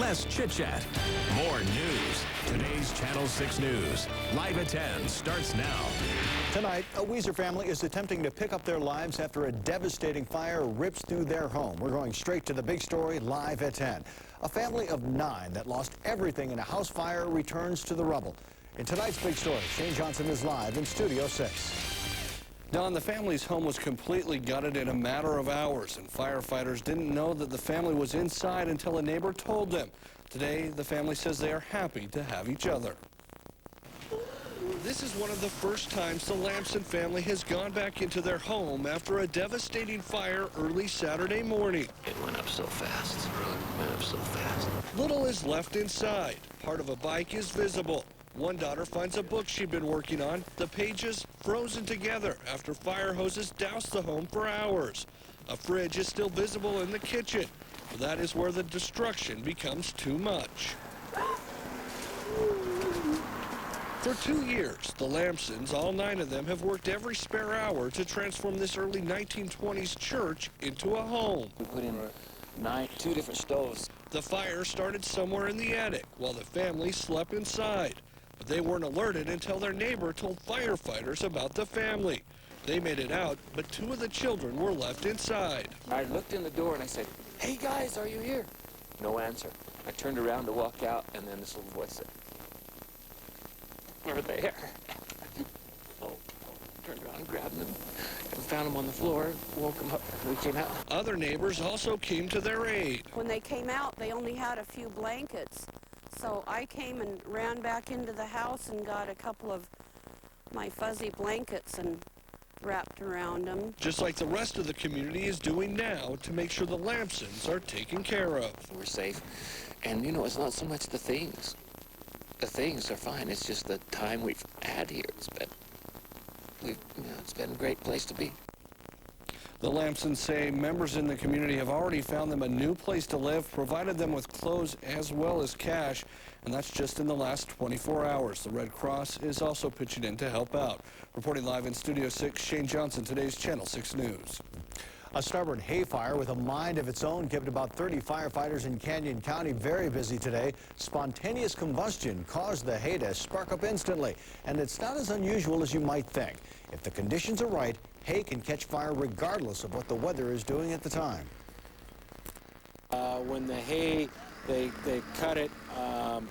less chit-chat, more news. Today's Channel 6 News, live at 10, starts now. Tonight, a Weiser family is attempting to pick up their lives after a devastating fire rips through their home. We're going straight to the big story, live at 10. A family of 9 that lost everything in a house fire returns to the rubble. In tonight's big story, Shane Johnson is live in Studio 6. Don, the family's home was completely gutted in a matter of hours, and firefighters didn't know that the family was inside until a neighbor told them. Today, the family says they are happy to have each other. This is one of the first times the Lamson family has gone back into their home after a devastating fire early Saturday morning. It went up so fast. It really went up so fast. Little is left inside. Part of a bike is visible. One daughter finds a book she'd been working on, the pages frozen together after fire hoses doused the home for hours. A fridge is still visible in the kitchen, but that is where the destruction becomes too much. For 2 years, the Lamsons, all 9 of them, have worked every spare hour to transform this early 1920s church into a home. We put in 2 different stoves. The fire started somewhere in the attic while the family slept inside. But they weren't alerted until their neighbor told firefighters about the family. They made it out, but 2 of the children were left inside. I looked in the door and I said, "Hey guys, are you here?" No answer. I turned around to walk out, and then this little voice said, "We're there." Turned around and grabbed them and found them on the floor, woke them up, and we came out. Other neighbors also came to their aid. When they came out, they only had a few blankets. So I came and ran back into the house and got a couple of my fuzzy blankets and wrapped around them. Just like the rest of the community is doing now to make sure the Lamsons are taken care of. We're safe. And, you know, it's not so much the things. The things are fine. It's just the time we've had here. It's been a great place to be. The Lamsons say members in the community have already found them a new place to live, provided them with clothes as well as cash, and that's just in the last 24 hours. The Red Cross is also pitching in to help out. Reporting live in Studio 6, Shane Johnson, today's Channel 6 News. A stubborn hay fire with a mind of its own kept about 30 firefighters in Canyon County very busy today. Spontaneous combustion caused the hay to spark up instantly, and it's not as unusual as you might think. If the conditions are right, hay can catch fire regardless of what the weather is doing at the time. When the hay, they cut it, and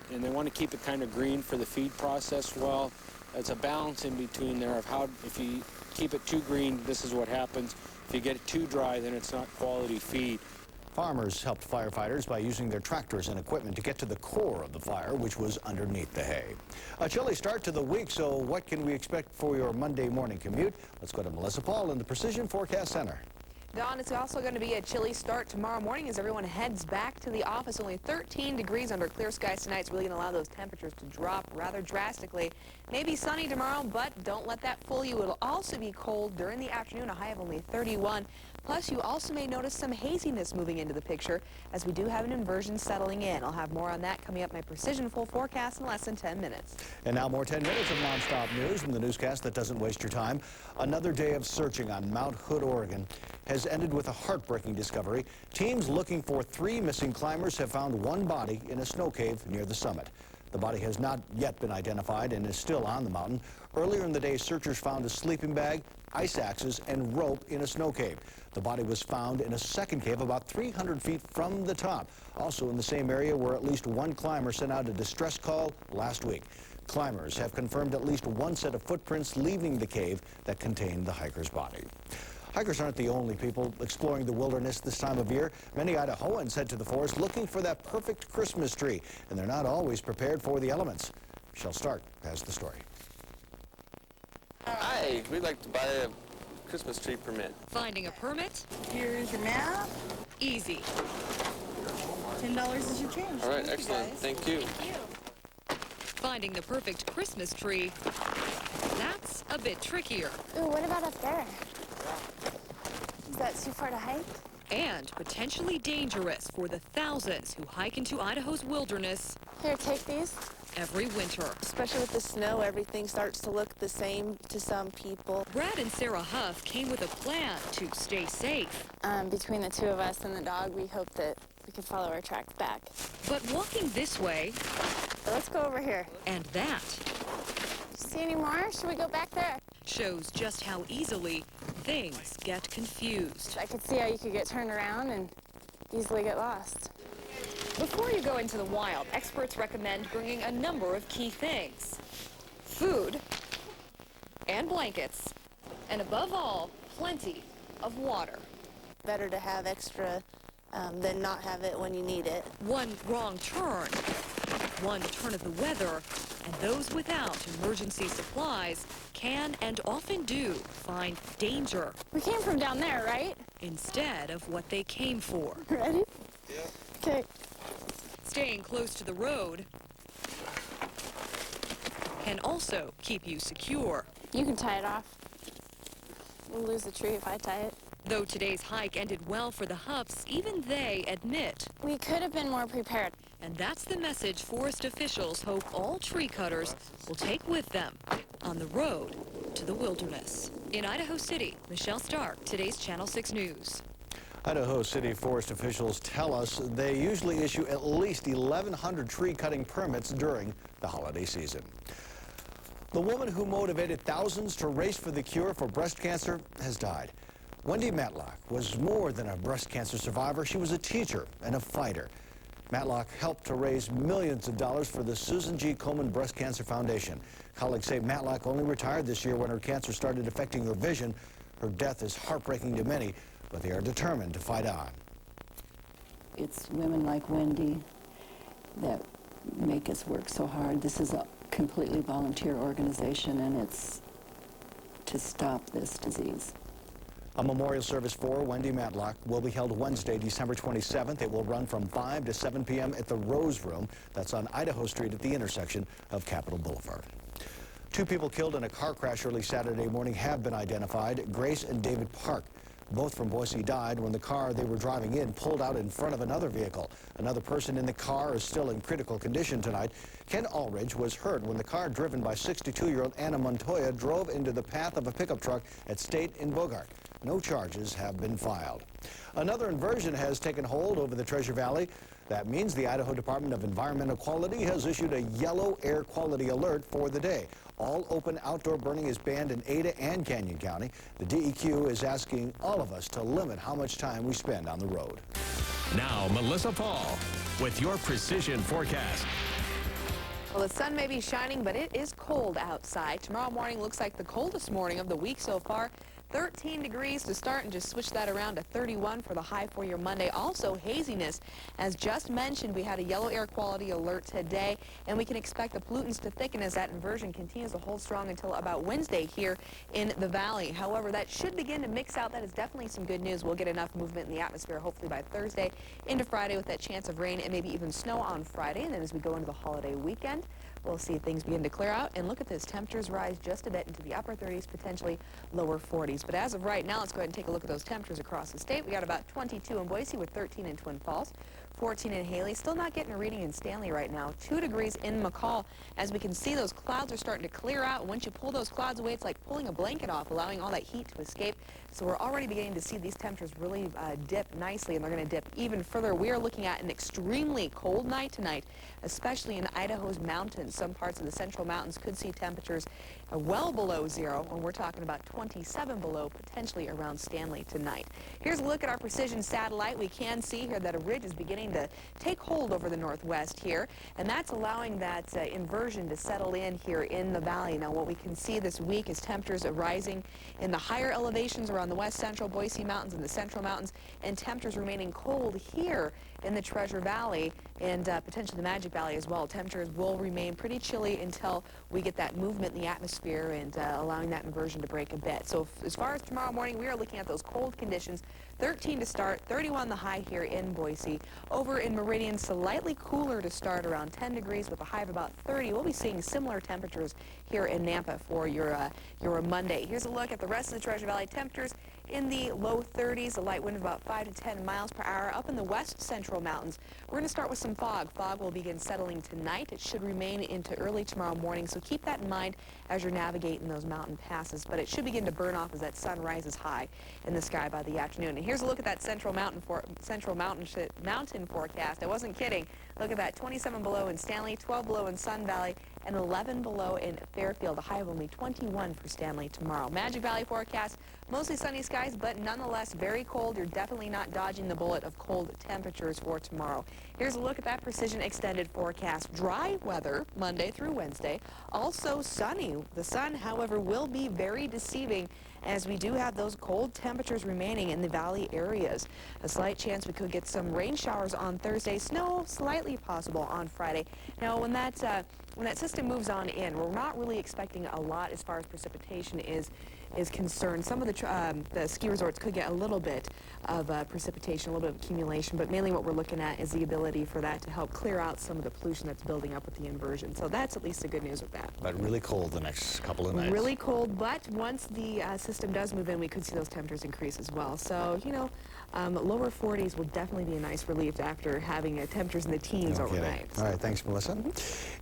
they want to keep it kind of green for the feed process. Well, it's a balance in between there of how, if you keep it too green, this is what happens. If you get it too dry, then it's not quality feed. Farmers helped firefighters by using their tractors and equipment to get to the core of the fire, which was underneath the hay. A chilly start to the week, so what can we expect for your Monday morning commute? Let's go to Mellisa Paul in the Precision Forecast Center. Don, it's also going to be a chilly start tomorrow morning as everyone heads back to the office. Only 13 degrees under clear skies tonight. It's really going to allow those temperatures to drop rather drastically. Maybe sunny tomorrow, but don't let that fool you. It'll also be cold during the afternoon, a high of only 31. Plus, you also may notice some haziness moving into the picture as we do have an inversion settling in. I'll have more on that coming up. My Precision Full Forecast in less than 10 minutes. And now more 10 minutes of nonstop news from the newscast that doesn't waste your time. Another day of searching on Mount Hood, Oregon has ended with a heartbreaking discovery. Teams looking for 3 missing climbers have found one body in a snow cave near the summit. The body has not yet been identified and is still on the mountain. Earlier in the day, searchers found a sleeping bag, ice axes, and rope in a snow cave. The body was found in a second cave about 300 feet from the top, also in the same area where at least one climber sent out a distress call last week. Climbers have confirmed at least one set of footprints leaving the cave that contained the hiker's body. Hikers aren't the only people exploring the wilderness this time of year. Many Idahoans head to the forest looking for that perfect Christmas tree, and they're not always prepared for the elements. Michelle Stark has the story. Hi, we'd like to buy a Christmas tree permit. Finding a permit? Here's your map. Easy. $10 is your change. All right, excellent. Thank you. Finding the perfect Christmas tree, that's a bit trickier. Ooh, what about up there? Is that too far to hike? And potentially dangerous for the thousands who hike into Idaho's wilderness. Here, take these. Every winter. Especially with the snow, everything starts to look the same to some people. Brad and Sarah Huff came with a plan to stay safe. Between the 2 of us and the dog, we hope that we can follow our tracks back. But walking this way Let's go over here. and that See any more? Should we go back there? shows just how easily things get confused. I could see how you could get turned around and easily get lost. Before you go into the wild, experts recommend bringing a number of key things: food and blankets, and above all, plenty of water. Better to have extra than not have it when you need it. One wrong turn, one turn of the weather, and those without emergency supplies can and often do find danger We came from down there, right? instead of what they came for. Ready? Yeah. Okay. Staying close to the road can also keep you secure. You can tie it off. We'll lose the tree if I tie it. Though today's hike ended well for the Huffs, even they admit. We could have been more prepared. And that's the message forest officials hope all tree cutters will take with them on the road to the wilderness. In Idaho City, Michelle Stark, today's Channel 6 News. Idaho City forest officials tell us they usually issue at least 1,100 tree cutting permits during the holiday season. The woman who motivated thousands to race for the cure for breast cancer has died. Wendy Matlock was more than a breast cancer survivor. She was a teacher and a fighter. Matlock helped to raise millions of dollars for the Susan G. Komen Breast Cancer Foundation. Colleagues say Matlock only retired this year when her cancer started affecting her vision. Her death is heartbreaking to many, but they are determined to fight on. It's women like Wendy that make us work so hard. This is a completely volunteer organization, and it's to stop this disease. A memorial service for Wendy Matlock will be held Wednesday, December 27th. It will run from 5 to 7 p.m. at the Rose Room. That's on Idaho Street at the intersection of Capitol Boulevard. 2 people killed in a car crash early Saturday morning have been identified. Grace and David Park, both from Boise, died when the car they were driving in pulled out in front of another vehicle. Another person in the car is still in critical condition tonight. Ken Allridge was hurt when the car driven by 62-year-old Anna Montoya drove into the path of a pickup truck at State in Bogart. No charges have been filed. Another inversion has taken hold over the Treasure Valley. That means the Idaho Department of Environmental Quality has issued a yellow air quality alert for the day. All open outdoor burning is banned in Ada and Canyon County. The DEQ is asking all of us to limit how much time we spend on the road. Now, Mellisa Paul with your precision forecast. Well, the sun may be shining, but it is cold outside. Tomorrow morning looks like the coldest morning of the week so far. 13 degrees to start, and just switch that around to 31 for the high for your Monday. Also haziness. As just mentioned, we had a yellow air quality alert today, and we can expect the pollutants to thicken as that inversion continues to hold strong until about Wednesday here in the valley. However, that should begin to mix out. That is definitely some good news. We'll get enough movement in the atmosphere hopefully by Thursday into Friday with that chance of rain and maybe even snow on Friday. And then as we go into the holiday weekend, we'll see things begin to clear out. And look at this. Temperatures rise just a bit into the upper 30s, potentially lower 40s. But as of right now, let's go ahead and take a look at those temperatures across the state. We got about 22 in Boise with 13 in Twin Falls, 14 in Haley. Still not getting a reading in Stanley right now. 2 degrees in McCall. As we can see, those clouds are starting to clear out. Once you pull those clouds away, it's like pulling a blanket off, allowing all that heat to escape. So we're already beginning to see these temperatures really dip nicely, and they're going to dip even further. We are looking at an extremely cold night tonight, especially in Idaho's mountains. Some parts of the central mountains could see temperatures well below 0, when we're talking about 27 below, potentially around Stanley tonight. Here's a look at our precision satellite. We can see here that a ridge is beginning to take hold over the northwest here, and that's allowing that inversion to settle in here in the valley. Now, what we can see this week is temperatures are rising in the higher elevations around the west central Boise Mountains and the central mountains, and temperatures remaining cold here in the Treasure Valley and potentially the Magic Valley as well. Temperatures will remain pretty chilly until we get that movement in the atmosphere and allowing that inversion to break a bit. So as far as tomorrow morning, we are looking at those cold conditions. 13 to start, 31 the high here in Boise. Over in Meridian, slightly cooler to start, around 10 degrees with a high of about 30. We'll be seeing similar temperatures here in Nampa for your Monday. Here's a look at the rest of the Treasure Valley. Temperatures in the low 30s, a light wind of about 5 to 10 miles per hour up in the west central mountains. We're going to start with some fog. Fog will begin settling tonight. It should remain into early tomorrow morning, so keep that in mind as you're navigating those mountain passes. But it should begin to burn off as that sun rises high in the sky by the afternoon. And here's a look at that central mountain forecast. I wasn't kidding. Look at that, 27 below in Stanley, 12 below in Sun Valley, and 11 below in Fairfield. A high of only 21 for Stanley tomorrow. Magic Valley forecast, mostly sunny skies, but nonetheless very cold. You're definitely not dodging the bullet of cold temperatures for tomorrow. Here's a look at that precision extended forecast. Dry weather Monday through Wednesday. Also sunny. The sun, however, will be very deceiving as we do have those cold temperatures remaining in the valley areas. A slight chance we could get some rain showers on Thursday. Snow slightly possible on Friday. Now, when that system moves on in, we're not really expecting a lot as far as precipitation is concerned. Some of the ski resorts could get a little bit of precipitation, a little bit of accumulation, but mainly what we're looking at is the ability for that to help clear out some of the pollution that's building up with the inversion. So that's at least the good news with that. But really cold the next couple of nights. Really cold, but once the system does move in, we could see those temperatures increase as well. So, you know, lower 40s will definitely be a nice relief after having temperatures in the teens overnight. All right, thanks, Melissa.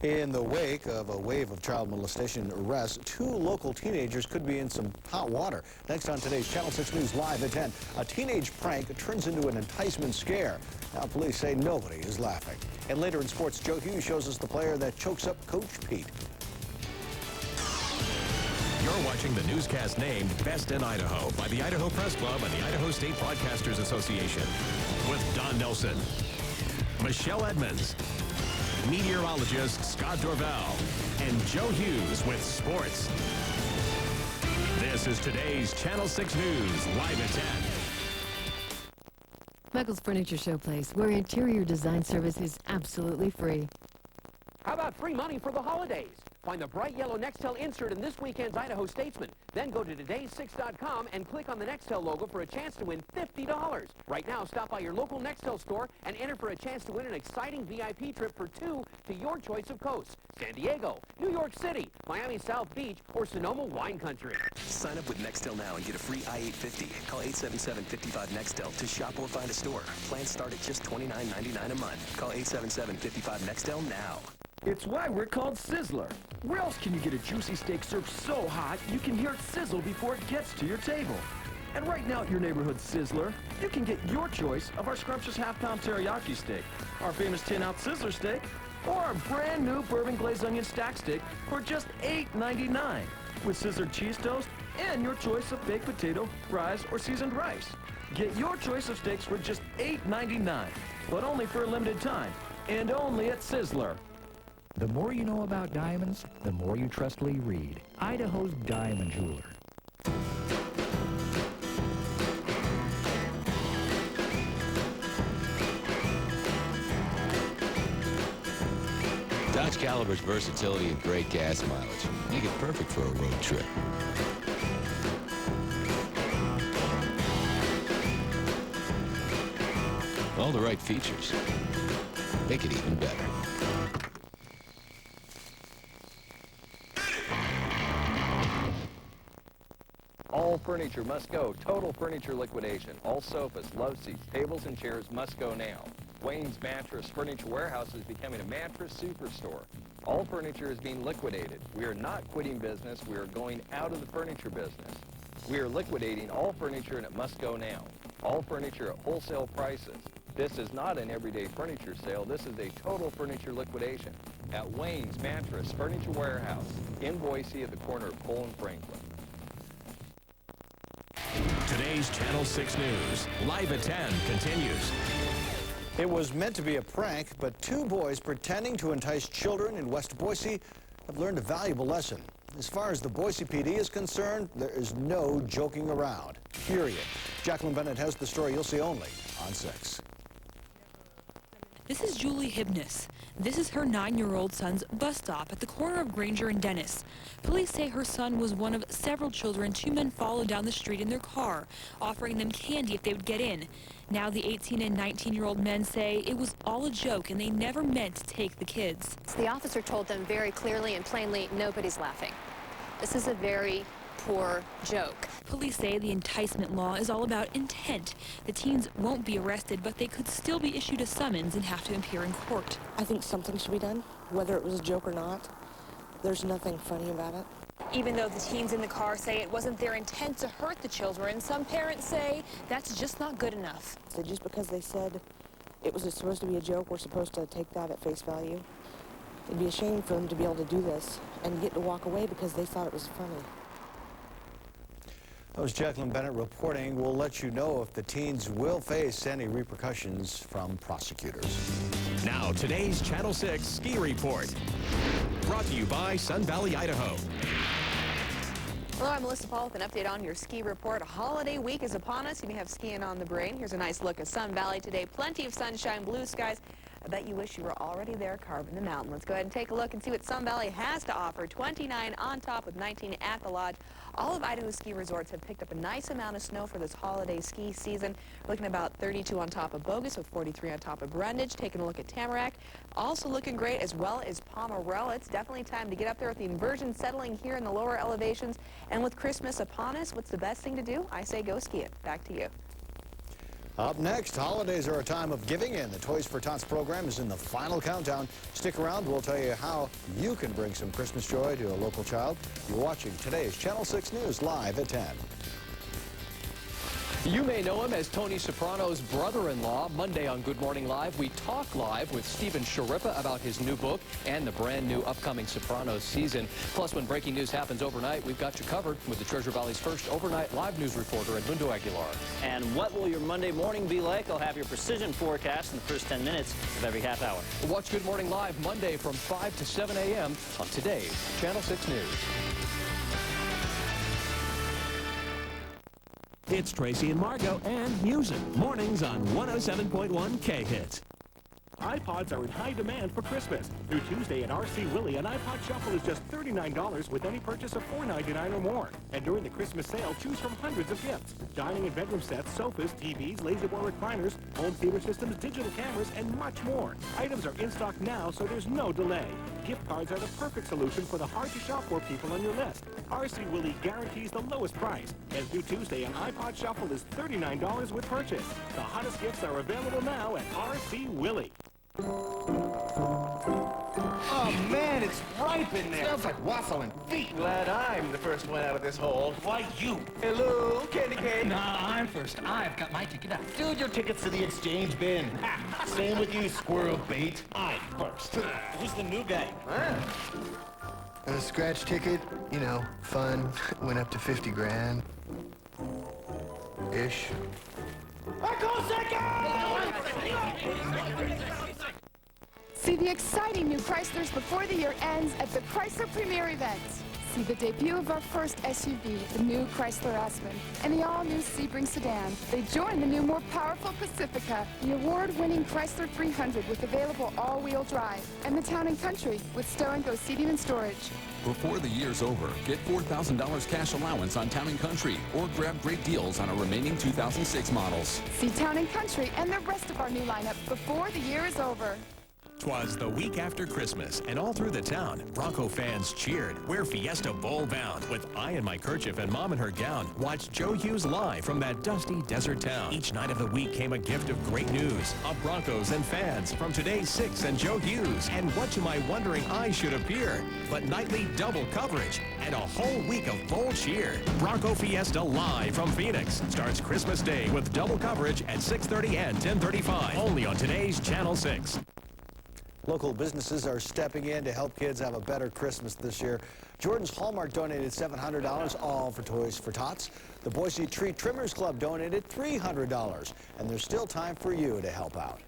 In the wake of a wave of child molestation arrests, 2 local teenagers could be in some hot water. Next on today's Channel 6 News Live at 10, a teenage prank turns into an enticement scare. Now police say nobody is laughing. And later in sports, Joe Hughes shows us the player that chokes up Coach Pete. You're watching the newscast named Best in Idaho by the Idaho Press Club and the Idaho State Broadcasters Association. With Don Nelson, Michelle Edmonds, meteorologist Scott Dorval, and Joe Hughes with sports. This is today's Channel 6 News, live at 10. Michael's Furniture Showplace, where interior design service is absolutely free. How about free money for the holidays? Find the bright yellow Nextel insert in this weekend's Idaho Statesman. Then go to todays6.com and click on the Nextel logo for a chance to win $50. Right now, stop by your local Nextel store and enter for a chance to win an exciting VIP trip for 2 to your choice of coasts: San Diego, New York City, Miami South Beach, or Sonoma Wine Country. Sign up with Nextel now and get a free i850. Call 877-55-NEXTEL to shop or find a store. Plans start at just $29.99 a month. Call 877-55-NEXTEL now. It's why we're called Sizzler. Where else can you get a juicy steak served so hot you can hear it sizzle before it gets to your table? And right now at your neighborhood Sizzler, you can get your choice of our scrumptious half-pound teriyaki steak, our famous 10-ounce Sizzler steak, or our brand new bourbon glazed onion stack steak for just $8.99 with Sizzler cheese toast and your choice of baked potato, fries, or seasoned rice. Get your choice of steaks for just $8.99, but only for a limited time, and only at Sizzler. The more you know about diamonds, the more you trust Lee Reed, Idaho's diamond jeweler. Dodge Caliber's versatility and great gas mileage make it perfect for a road trip. All the right features make it even better. All furniture must go. Total furniture liquidation. All sofas, love seats, tables, and chairs must go now. Wayne's Mattress Furniture Warehouse is becoming a mattress superstore. All furniture is being liquidated. We are not quitting business. We are going out of the furniture business. We are liquidating all furniture, and it must go now. All furniture at wholesale prices. This is not an everyday furniture sale. This is a total furniture liquidation at Wayne's Mattress Furniture Warehouse in Boise at the corner of Cole and Franklin. Today's Channel 6 News, live at 10, continues. It was meant to be a prank, but 2 boys pretending to entice children in West Boise have learned a valuable lesson. As far as the Boise PD is concerned, there is no joking around, period. Jacqueline Bennett has the story you'll see only on 6. This is Julie Hibness. This is her 9-year-old son's bus stop at the corner of Granger and Dennis. Police say her son was one of several children 2 men followed down the street in their car, offering them candy if they would get in. Now the 18 and 19-year-old men say it was all a joke and they never meant to take the kids. The officer told them very clearly and plainly, nobody's laughing. This is a very poor joke. Police say the enticement law is all about intent. The teens won't be arrested, but they could still be issued a summons and have to appear in court. I think something should be done, whether it was a joke or not. There's nothing funny about it. Even though the teens in the car say it wasn't their intent to hurt the children, some parents say that's just not good enough. So just because they said it was supposed to be a joke, we're supposed to take that at face value. It'd be a shame for them to be able to do this and get to walk away because they thought it was funny. That was Jacqueline Bennett reporting. We'll let you know if the teens will face any repercussions from prosecutors. Now, today's Channel 6 Ski Report. Brought to you by Sun Valley, Idaho. Hello, I'm Mellisa Paul with an update on your ski report. Holiday week is upon us. You may have skiing on the brain. Here's a nice look at Sun Valley today. Plenty of sunshine, blue skies. I bet you wish you were already there carving the mountain. Let's go ahead and take a look and see what Sun Valley has to offer. 29 on top with 19 at the lodge. All of Idaho's ski resorts have picked up a nice amount of snow for this holiday ski season. We're looking at about 32 on top of Bogus with 43 on top of Brundage. Taking a look at Tamarack. Also looking great as well as Pomerelle. It's definitely time to get up there with the inversion settling here in the lower elevations. And with Christmas upon us, what's the best thing to do? I say go ski it. Back to you. Up next, holidays are a time of giving, and the Toys for Tots program is in the final countdown. Stick around. We'll tell you how you can bring some Christmas joy to a local child. You're watching today's Channel 6 News live at 10. You may know him as Tony Soprano's brother-in-law. Monday on Good Morning Live, we talk live with Stephen Sharippa about his new book and the brand new upcoming Sopranos season. Plus, when breaking news happens overnight, we've got you covered with the Treasure Valley's first overnight live news reporter, Edmundo Aguilar. And what will your Monday morning be like? I'll have your precision forecast in the first 10 minutes of every half hour. Watch Good Morning Live Monday from 5 to 7 a.m. on today's Channel 6 News. It's Tracy and Margot and music. Mornings on 107.1 K-Hits. iPods are in high demand for Christmas. Through Tuesday at RC Willey, an iPod Shuffle is just $39 with any purchase of $4.99 or more. And during the Christmas sale, choose from hundreds of gifts. Dining and bedroom sets, sofas, TVs, laser-bar recliners, home theater systems, digital cameras, and much more. Items are in stock now, so there's no delay. Gift cards are the perfect solution for the hard-to-shop-for people on your list. RC Willey guarantees the lowest price. And through Tuesday, an iPod Shuffle is $39 with purchase. The hottest gifts are available now at RC Willey. Oh man, it's ripe in there. Smells like waffle and feet. Glad I'm the first one out of this hole. Why you? Hello, candy cane. Nah, I'm first. I've got my ticket up. Dude, your ticket's to the exchange bin. Same with you, squirrel bait. I'm first. Who's the new guy? Huh? A scratch ticket, you know, fun. Went up to 50 grand. Ish. I go second! See the exciting new Chryslers before the year ends at the Chrysler Premier event. See the debut of our first SUV, the new Chrysler Aspen, and the all-new Sebring sedan. They join the new, more powerful Pacifica, the award-winning Chrysler 300 with available all-wheel drive, and the Town & Country with stow-and-go seating and storage. Before the year's over, get $4,000 cash allowance on Town & Country or grab great deals on our remaining 2006 models. See Town & Country and the rest of our new lineup before the year is over. 'Twas the week after Christmas, and all through the town, Bronco fans cheered. We're Fiesta Bowl bound. With I in my kerchief and Mom in her gown, watch Joe Hughes live from that dusty desert town. Each night of the week came a gift of great news of Broncos and fans from today's 6 and Joe Hughes. And what am I wondering I should appear? But nightly double coverage and a whole week of bowl cheer. Bronco Fiesta live from Phoenix starts Christmas Day with double coverage at 6:30 and 10:35. Only on today's Channel 6. Local businesses are stepping in to help kids have a better Christmas this year. Jordan's Hallmark donated $700, all for Toys for Tots. The Boise Tree Trimmers Club donated $300, and there's still time for you to help out.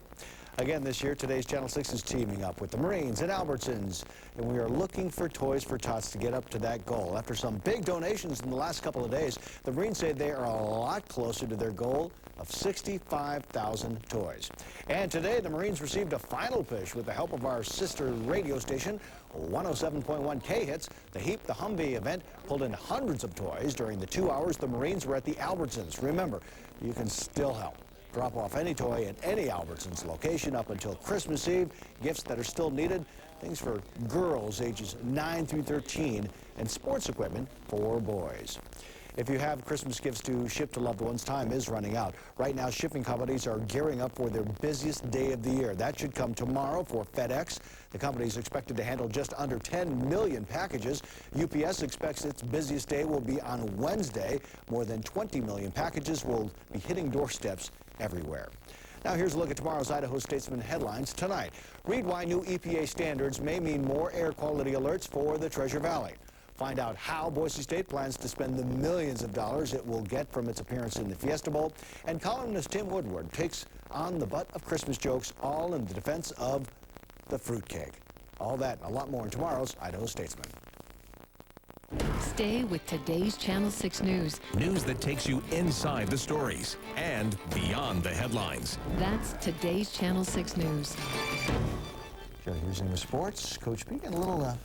Again this year, today's Channel 6 is teaming up with the Marines and Albertsons, and we are looking for Toys for Tots to get up to that goal. After some big donations in the last couple of days, the Marines say they are a lot closer to their goal of 65,000 toys. And today, the Marines received a final push with the help of our sister radio station, 107.1 K-Hits. The Heap the Humvee event pulled in hundreds of toys during the 2 hours the Marines were at the Albertsons. Remember, you can still help. Drop off any toy at any Albertsons location up until Christmas Eve. Gifts that are still needed, things for girls ages 9 through 13, and sports equipment for boys. If you have Christmas gifts to ship to loved ones, time is running out. Right now, shipping companies are gearing up for their busiest day of the year. That should come tomorrow for FedEx. The company is expected to handle just under 10 million packages. UPS expects its busiest day will be on Wednesday. More than 20 million packages will be hitting doorsteps everywhere. Now here's a look at tomorrow's Idaho Statesman headlines tonight. Read why new EPA standards may mean more air quality alerts for the Treasure Valley. Find out how Boise State plans to spend the millions of dollars it will get from its appearance in the Fiesta Bowl. And columnist Tim Woodward takes on the butt of Christmas jokes, all in the defense of the fruitcake. All that and a lot more in tomorrow's Idaho Statesman. Stay with today's Channel 6 News. News that takes you inside the stories and beyond the headlines. That's today's Channel 6 News. Joe Hughes in the sports. Coach Pete, and a little...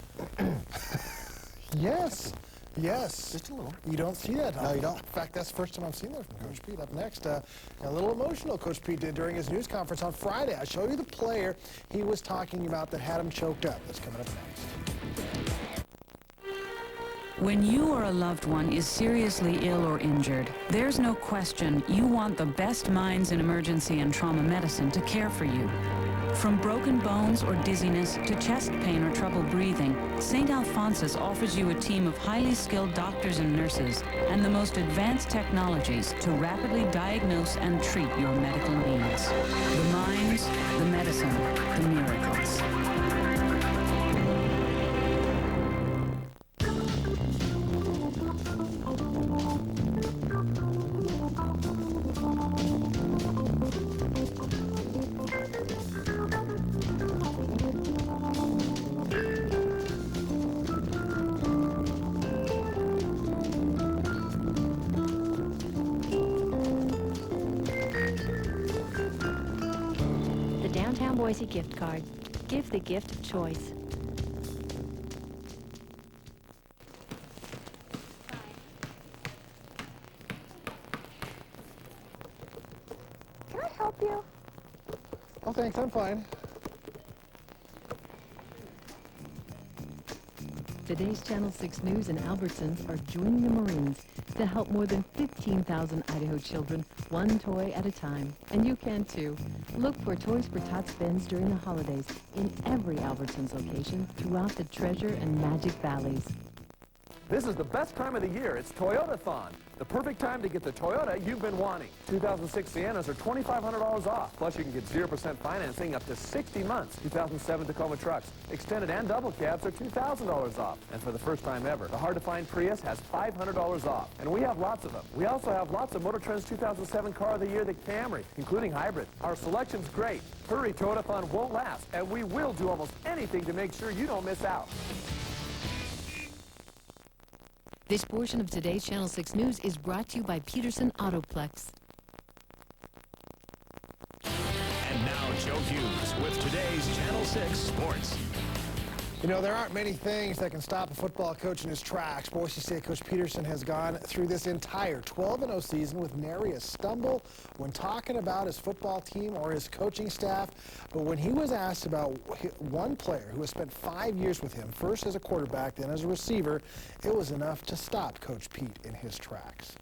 Yes. Yes. Just a little. You don't see that. No, you don't. In fact, that's the first time I've seen that from Coach Pete. Up next, a little emotional Coach Pete did during his news conference on Friday. I show you the player he was talking about that had him choked up. That's coming up next. When you or a loved one is seriously ill or injured, there's no question you want the best minds in emergency and trauma medicine to care for you. From broken bones or dizziness to chest pain or trouble breathing, St. Alphonsus offers you a team of highly skilled doctors and nurses and the most advanced technologies to rapidly diagnose and treat your medical needs. The minds, the medicine, the miracles. Boise gift card. Give the gift of choice. Can I help you? Oh, thanks. I'm fine. Today's Channel 6 News and Albertsons are joining the Marines to help more than 15,000 Idaho children, one toy at a time. And you can too. Look for Toys for Tots bins during the holidays in every Albertsons location throughout the Treasure and Magic Valleys. This is the best time of the year. It's Toyota-thon, the perfect time to get the Toyota you've been wanting. 2006 Siennas are $2,500 off. Plus, you can get 0% financing up to 60 months. 2007 Tacoma trucks, extended and double cabs are $2,000 off. And for the first time ever, the hard-to-find Prius has $500 off. And we have lots of them. We also have lots of Motor Trend's 2007 Car of the Year, the Camry, including hybrid. Our selection's great. Hurry, Toyota-thon won't last, and we will do almost anything to make sure you don't miss out. This portion of today's Channel 6 News is brought to you by Peterson Autoplex. And now Joe Hughes with today's Channel 6 Sports. You know, there aren't many things that can stop a football coach in his tracks. Boise State coach Peterson has gone through this entire 12-0 season with nary a stumble when talking about his football team or his coaching staff. But when he was asked about one player who has spent 5 years with him, first as a quarterback, then as a receiver, it was enough to stop Coach Pete in his tracks.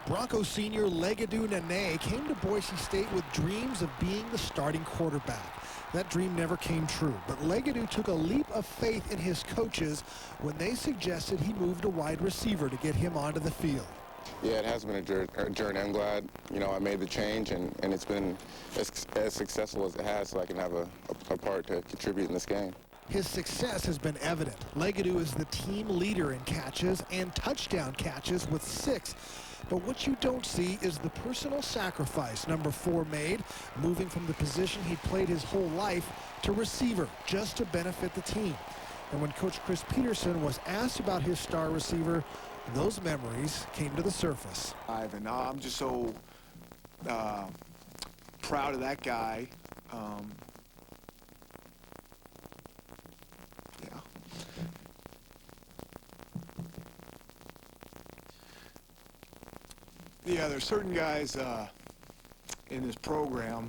Broncos senior Legadou Nene came to Boise State with dreams of being the starting quarterback. That dream never came true, but Legadou took a leap of faith in his coaches when they suggested he move to wide receiver to get him onto the field. Yeah, it has been a journey. I'm glad, you know, I made the change, and it's been as successful as it has, so I can have a part to contribute in this game. His success has been evident. Legadou is the team leader in catches and touchdown catches with 6. But what you don't see is the personal sacrifice number 4 made, moving from the position he played his whole life to receiver, just to benefit the team. And when Coach Chris Peterson was asked about his star receiver, those memories came to the surface. And I'm just so proud of that guy. Yeah, there's certain guys in this program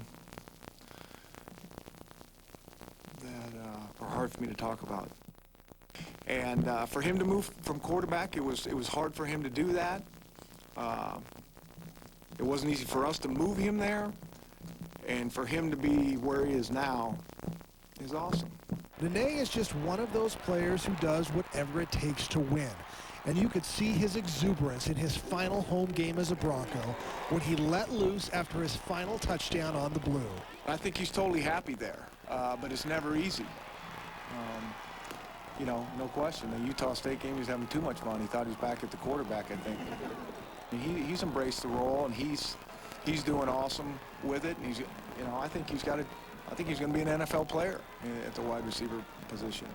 that are hard for me to talk about. And for him to move from quarterback, it was hard for him to do that. It wasn't easy for us to move him there, and for him to be where he is now is awesome. Nene is just one of those players who does whatever it takes to win. And you could see his exuberance in his final home game as a Bronco when he let loose after his final touchdown on the blue. I think he's totally happy there, but it's never easy. You know, no question. The Utah State game, he was having too much fun. He thought he was back at the quarterback, I think. He's embraced the role, and he's doing awesome with it. And he's, you know, I think he's going to be an NFL player at the wide receiver position.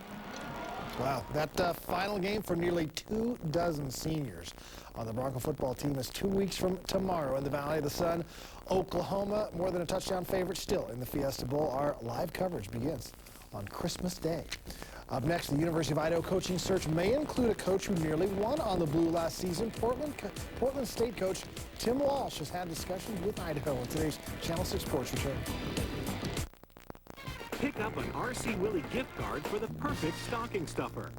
Wow, that final game for nearly 24 seniors on the Bronco football team is 2 weeks from tomorrow in the Valley of the Sun. Oklahoma, more than a touchdown favorite still in the Fiesta Bowl. Our live coverage begins on Christmas Day. Up next, the University of Idaho coaching search may include a coach who nearly won on the Blue last season. Portland State coach Tim Walsh has had discussions with Idaho in today's Channel 6 Sports Return. Pick up an R.C. Willey gift card for the perfect stocking stuffer.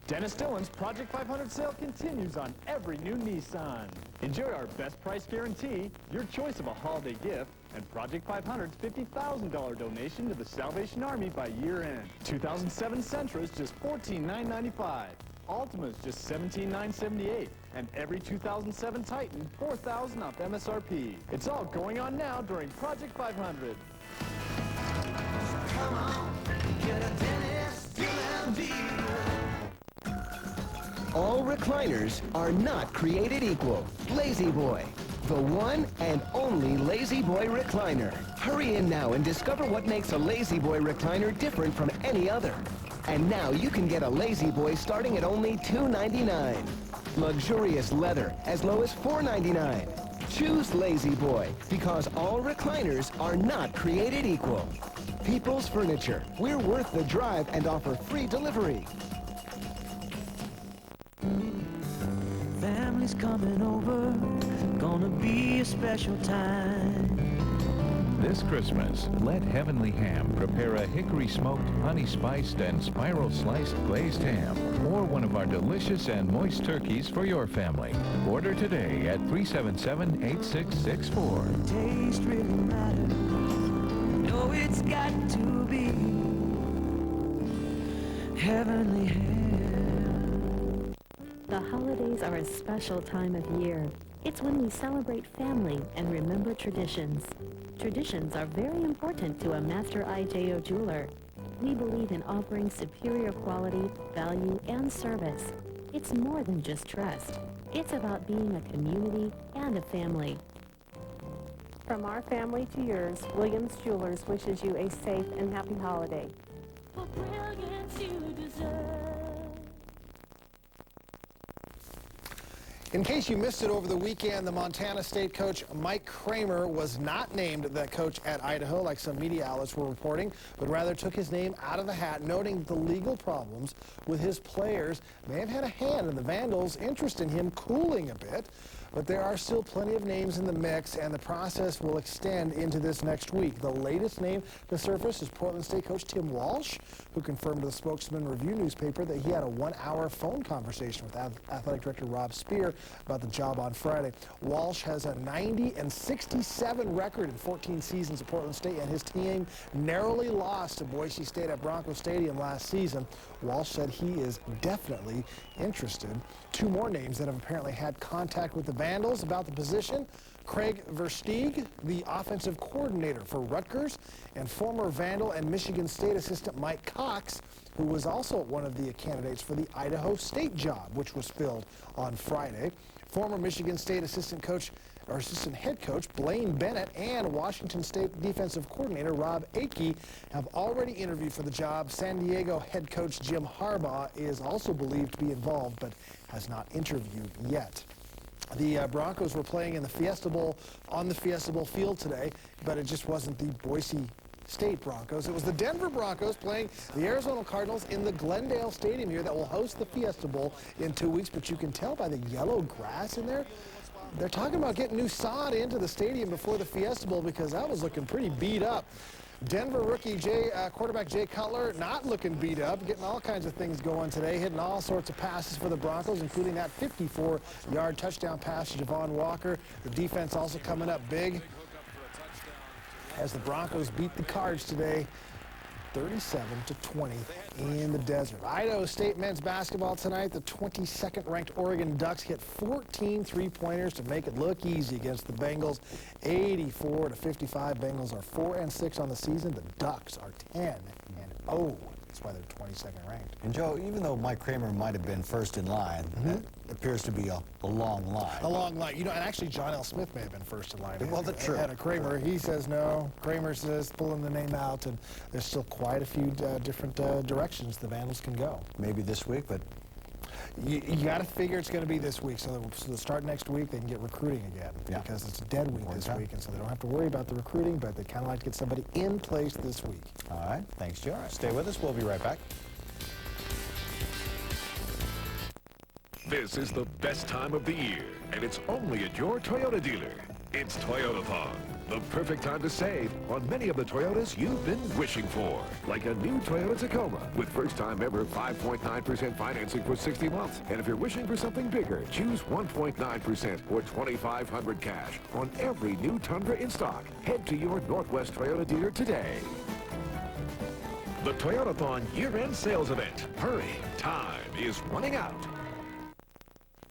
Dennis Dillon's Project 500 sale continues on every new Nissan. Enjoy our best price guarantee, your choice of a holiday gift, and Project 500's $50,000 donation to the Salvation Army by year end. 2007 Sentra's just $14,995. Altima's just $17,978. And every 2007 Titan, $4,000 off MSRP. It's all going on now during Project 500. Come on, get a Dennis Dillon deal. All recliners are not created equal. Lazy Boy, the one and only Lazy Boy recliner. Hurry in now and discover what makes a Lazy Boy recliner different from any other. And now you can get a Lazy Boy starting at only $2.99. Luxurious leather as low as $4.99. Choose Lazy Boy because all recliners are not created equal. People's Furniture. We're worth the drive and offer free delivery. Family's coming over, gonna be a special time. This Christmas, let Heavenly Ham prepare a hickory smoked, honey spiced, and spiral sliced glazed ham, or one of our delicious and moist turkeys for your family. Order today at 377-8664. Taste really matters. No, it's got to be Heavenly Ham. The holidays are a special time of year. It's when we celebrate family and remember traditions. Traditions are very important to a Master IJO jeweler. We believe in offering superior quality, value, and service. It's more than just trust. It's about being a community and a family. From our family to yours, Williams Jewelers wishes you a safe and happy holiday. For brilliance you deserve. In case you missed it over the weekend, the Montana State coach Mike Kramer was not named the coach at Idaho like some media outlets were reporting, but rather took his name out of the hat, noting the legal problems with his players may have had a hand in the Vandals' interest in him cooling a bit. But there are still plenty of names in the mix, and the process will extend into this next week. The latest name to surface is Portland State coach Tim Walsh, who confirmed to the Spokesman Review newspaper that he had a one-hour phone conversation with athletic director Rob Spear about the job on Friday. Walsh has a 90-67 record in 14 seasons at Portland State, and his team narrowly lost to Boise State at Broncos Stadium last season. Walsh said he is definitely interested. Two more names that have apparently had contact with the Vandals about the position: Craig Versteeg, the offensive coordinator for Rutgers, and former Vandal and Michigan State assistant Mike Cox, who was also one of the candidates for the Idaho State job, which was filled on Friday. Former Michigan State assistant head coach Blaine Bennett and Washington State defensive coordinator Rob Akey have already interviewed for the job. San Diego head coach Jim Harbaugh is also believed to be involved, but has not interviewed yet. The Broncos were playing in the Fiesta Bowl on the Fiesta Bowl field today, but it just wasn't the Boise State Broncos. It was the Denver Broncos playing the Arizona Cardinals in the Glendale Stadium here that will host the Fiesta Bowl in 2 weeks. But you can tell by the yellow grass in there, They're talking about getting new sod into the stadium before the Fiesta Bowl because that was looking pretty beat up. Denver rookie quarterback Jay Cutler not looking beat up, getting all kinds of things going today, hitting all sorts of passes for the Broncos, including that 54-yard touchdown pass to Javon Walker. The defense also coming up big as the Broncos beat the Cards today, 37-20 in the desert. Idaho State men's basketball tonight. The 22nd ranked Oregon Ducks hit 14 three-pointers to make it look easy against the Bengals. 84-55. Bengals are 4-6 on the season. The Ducks are 10-0. That's why they're 22nd ranked. And Joe, even though Mike Kramer might have been first in line, that appears to be a long line. A long line. You know, and actually John L. Smith may have been first in line. Well, that's true. Ahead of Kramer. He says no. Kramer says pulling the name out, and there's still quite a few different directions the Vandals can go. Maybe this week, but you got to figure it's going to be this week. So they'll start next week, they can get recruiting again because it's a dead week this week, and so they don't have to worry about the recruiting, but they kind of like to get somebody in place this week. All right. Thanks, Joe. Stay with us. We'll be right back. This is the best time of the year, and it's only at your Toyota dealer. It's Toyotathon, the perfect time to save on many of the Toyotas you've been wishing for, like a new Toyota Tacoma with first-time ever 5.9% financing for 60 months. And if you're wishing for something bigger, choose 1.9% or $2,500 cash on every new Tundra in stock. Head to your Northwest Toyota dealer today. The Toyotathon year-end sales event. Hurry, time is running out.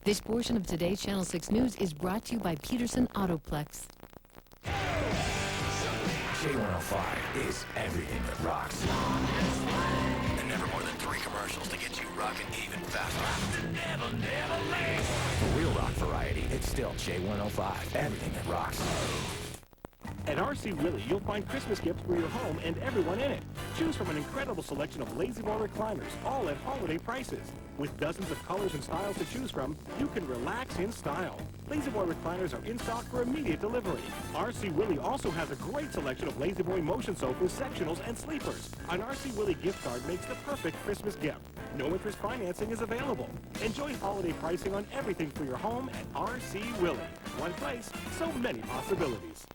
This portion of today's Channel 6 News is brought to you by Peterson Autoplex. J105 is everything that rocks. And never more than 3 commercials to get you rocking even faster. Never late. For real rock variety, it's still J105, everything that rocks. At R.C. Willey, you'll find Christmas gifts for your home and everyone in it. Choose from an incredible selection of Lazy Boy recliners, all at holiday prices. With dozens of colors and styles to choose from, you can relax in style. Lazy Boy recliners are in stock for immediate delivery. R.C. Willey also has a great selection of Lazy Boy motion sofas, sectionals, and sleepers. An R.C. Willey gift card makes the perfect Christmas gift. No interest financing is available. Enjoy holiday pricing on everything for your home at R.C. Willey. One place, so many possibilities.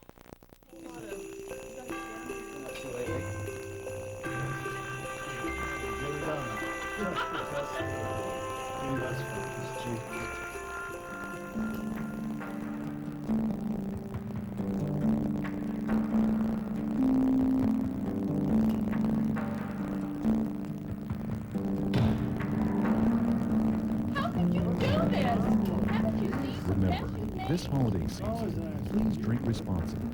Remember, this holiday season, please drink responsibly.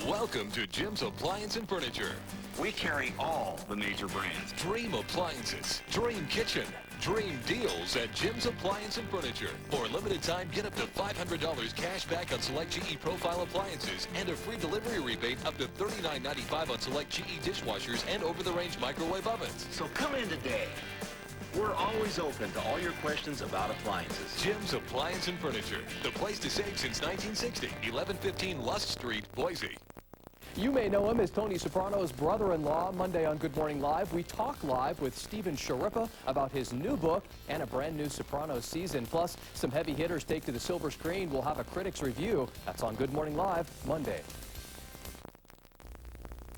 Welcome to Jim's Appliance and Furniture. We carry all the major brands. Dream Appliances, Dream Kitchen, Dream Deals at Jim's Appliance and Furniture. For a limited time, get up to $500 cash back on select GE Profile appliances and a free delivery rebate up to $39.95 on select GE dishwashers and over-the-range microwave ovens. So come in today. We're always open to all your questions about appliances. Jim's Appliance and Furniture, the place to save since 1960, 1115 Lusk Street, Boise. You may know him as Tony Soprano's brother-in-law. Monday on Good Morning Live, we talk live with Stephen Sharippa about his new book and a brand new Sopranos season. Plus, some heavy hitters take to the silver screen. We'll have a critic's review. That's on Good Morning Live, Monday.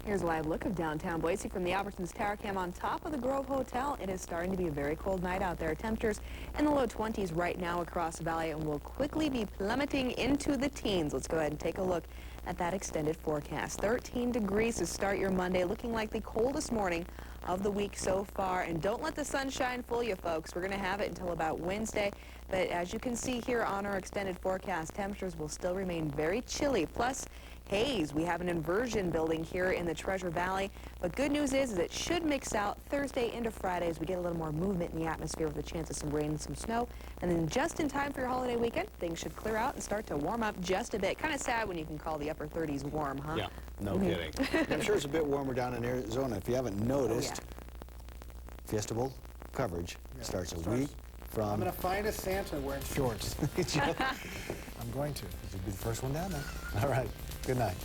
Here's a live look of downtown Boise from the Albertsons Tower Cam on top of the Grove Hotel. It is starting to be a very cold night out there. Temperatures in the low 20s right now across the valley and will quickly be plummeting into the teens. Let's go ahead and take a look at that extended forecast. 13 degrees to start your Monday, looking like the coldest morning of the week so far. And don't let the sunshine fool you, folks. We're going to have it until about Wednesday. But as you can see here on our extended forecast, temperatures will still remain very chilly. Plus, haze. We have an inversion building here in the Treasure Valley. But good news is it should mix out Thursday into Friday as we get a little more movement in the atmosphere with a chance of some rain and some snow. And then just in time for your holiday weekend, things should clear out and start to warm up just a bit. Kind of sad when you can call the upper 30s warm, huh? Yeah, no kidding. I'm sure it's a bit warmer down in Arizona. If you haven't noticed, Fiesta Bowl coverage starts a week from... I'm going to find a Santa wearing shorts. I'm going to. You'll be the first one down there. All right. Good night.